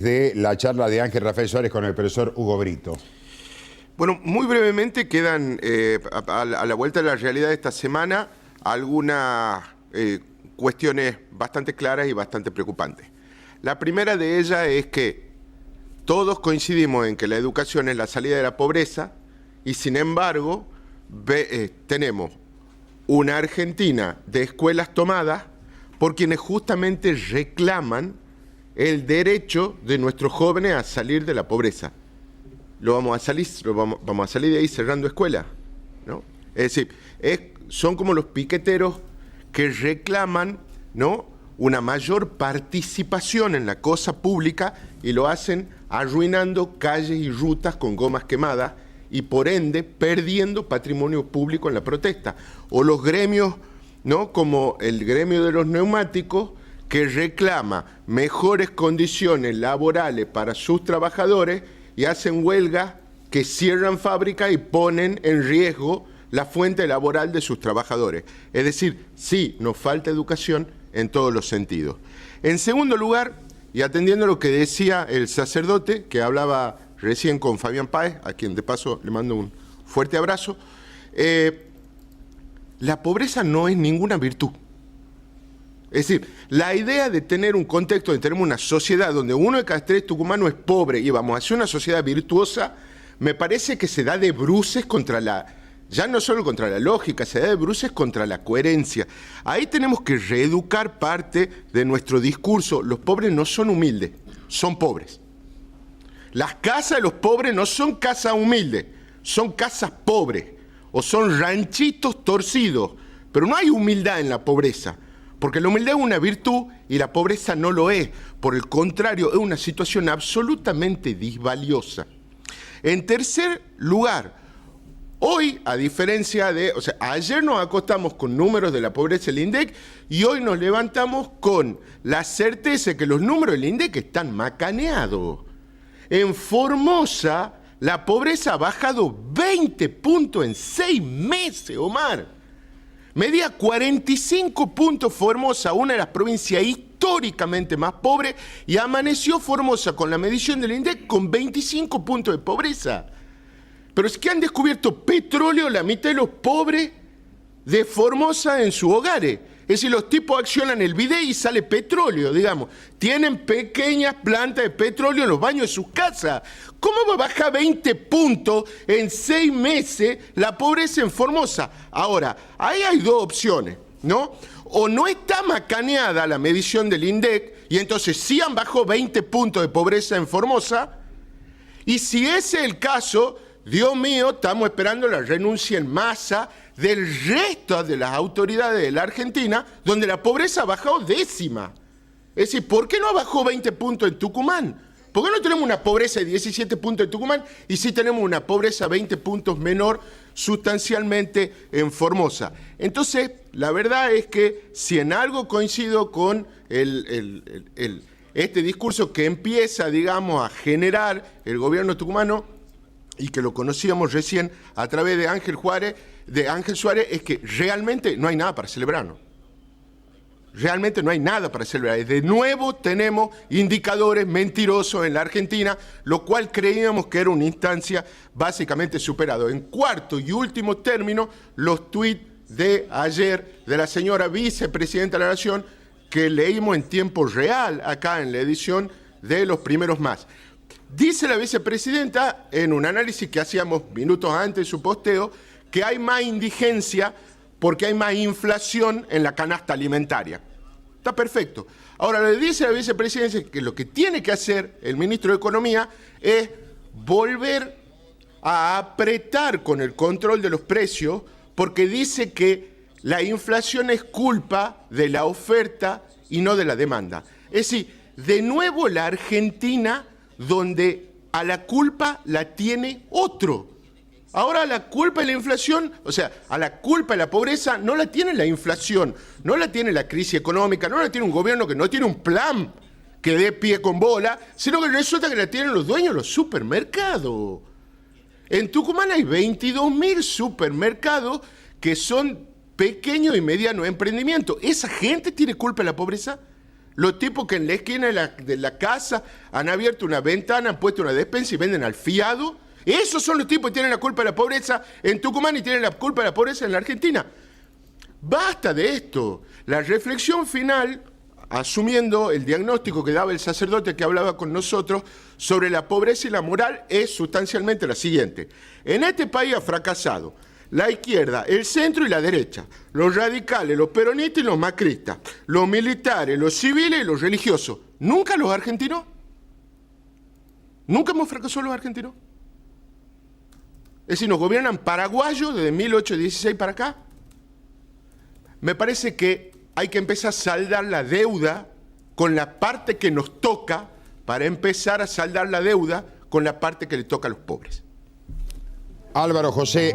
De la charla de Ángel Rafael Suárez con el profesor Hugo Brito. Bueno, muy brevemente quedan a la vuelta de la realidad de esta semana algunas cuestiones bastante claras y bastante preocupantes. La primera de ellas es que todos coincidimos en que la educación es la salida de la pobreza y sin embargo tenemos una Argentina de escuelas tomadas por quienes justamente reclaman el derecho de nuestros jóvenes a salir de la pobreza. Vamos a salir de ahí cerrando escuelas, ¿no? Es decir, son como los piqueteros que reclaman, ¿no?, una mayor participación en la cosa pública y lo hacen arruinando calles y rutas con gomas quemadas y por ende perdiendo patrimonio público en la protesta. O los gremios, ¿no?, como el gremio de los neumáticos, que reclama mejores condiciones laborales para sus trabajadores y hacen huelgas que cierran fábricas y ponen en riesgo la fuente laboral de sus trabajadores. Es decir, sí, nos falta educación en todos los sentidos. En segundo lugar, y atendiendo a lo que decía el sacerdote, que hablaba recién con Fabián Páez, a quien de paso le mando un fuerte abrazo, la pobreza no es ninguna virtud. Es decir, la idea de tener un contexto, de tener una sociedad donde uno de cada tres tucumanos es pobre y vamos a hacer una sociedad virtuosa, me parece que se da de bruces contra ya no solo contra la lógica, se da de bruces contra la coherencia. Ahí tenemos que reeducar parte de nuestro discurso. Los pobres no son humildes, son pobres. Las casas de los pobres no son casas humildes, son casas pobres o son ranchitos torcidos, pero no hay humildad en la pobreza. Porque la humildad es una virtud y la pobreza no lo es. Por el contrario, es una situación absolutamente disvaliosa. En tercer lugar, hoy, a diferencia de... O sea, ayer nos acostamos con números de la pobreza del INDEC y hoy nos levantamos con la certeza de que los números del INDEC están macaneados. En Formosa, la pobreza ha bajado 20 puntos en 6 meses, Omar. Medía 45 puntos Formosa, una de las provincias históricamente más pobres, y amaneció Formosa con la medición del INDEC con 25 puntos de pobreza. Pero es que han descubierto petróleo la mitad de los pobres de Formosa en sus hogares. Es decir, los tipos accionan el bidet y sale petróleo, digamos. Tienen pequeñas plantas de petróleo en los baños de sus casas. ¿Cómo va a bajar 20 puntos en 6 meses la pobreza en Formosa? Ahora, ahí hay dos opciones, ¿no? O no está macaneada la medición del INDEC y entonces sí han bajado 20 puntos de pobreza en Formosa. Y si ese es el caso, Dios mío, estamos esperando la renuncia en masa del resto de las autoridades de la Argentina, donde la pobreza ha bajado décima. Es decir, ¿por qué no bajó 20 puntos en Tucumán? ¿Por qué no tenemos una pobreza de 17 puntos en Tucumán y sí tenemos una pobreza 20 puntos menor sustancialmente en Formosa? Entonces, la verdad es que si en algo coincido con este discurso que empieza, digamos, a generar el gobierno tucumano, y que lo conocíamos recién a través de Ángel Suárez, es que realmente no hay nada para celebrar, ¿no? Realmente no hay nada para celebrar. De nuevo tenemos indicadores mentirosos en la Argentina, lo cual creíamos que era una instancia básicamente superada. En cuarto y último término, los tuits de ayer de la señora vicepresidenta de la Nación, que leímos en tiempo real acá en la edición de Los Primeros Más. Dice la vicepresidenta, en un análisis que hacíamos minutos antes de su posteo, que hay más indigencia porque hay más inflación en la canasta alimentaria. Está perfecto. Ahora, le dice la vicepresidenta que lo que tiene que hacer el ministro de Economía es volver a apretar con el control de los precios, porque dice que la inflación es culpa de la oferta y no de la demanda. Es decir, de nuevo la Argentina, donde a la culpa la tiene otro. Ahora la culpa de la inflación, o sea, a la culpa de la pobreza no la tiene la inflación, no la tiene la crisis económica, no la tiene un gobierno que no tiene un plan que dé pie con bola, sino que resulta que la tienen los dueños de los supermercados. En Tucumán hay 22.000 supermercados que son pequeños y medianos emprendimientos. ¿Esa gente tiene culpa de la pobreza? Los tipos que en la esquina de la casa han abierto una ventana, han puesto una despensa y venden al fiado. Esos son los tipos que tienen la culpa de la pobreza en Tucumán y tienen la culpa de la pobreza en la Argentina. Basta de esto. La reflexión final, asumiendo el diagnóstico que daba el sacerdote que hablaba con nosotros sobre la pobreza y la moral, es sustancialmente la siguiente. En este país ha fracasado la izquierda, el centro y la derecha, los radicales, los peronistas y los macristas, los militares, los civiles y los religiosos. ¿Nunca los argentinos? ¿Nunca hemos fracasado los argentinos? Es decir, nos gobiernan paraguayos desde 1816 para acá. Me parece que hay que empezar a saldar la deuda con la parte que nos toca para empezar a saldar la deuda con la parte que le toca a los pobres. Álvaro José.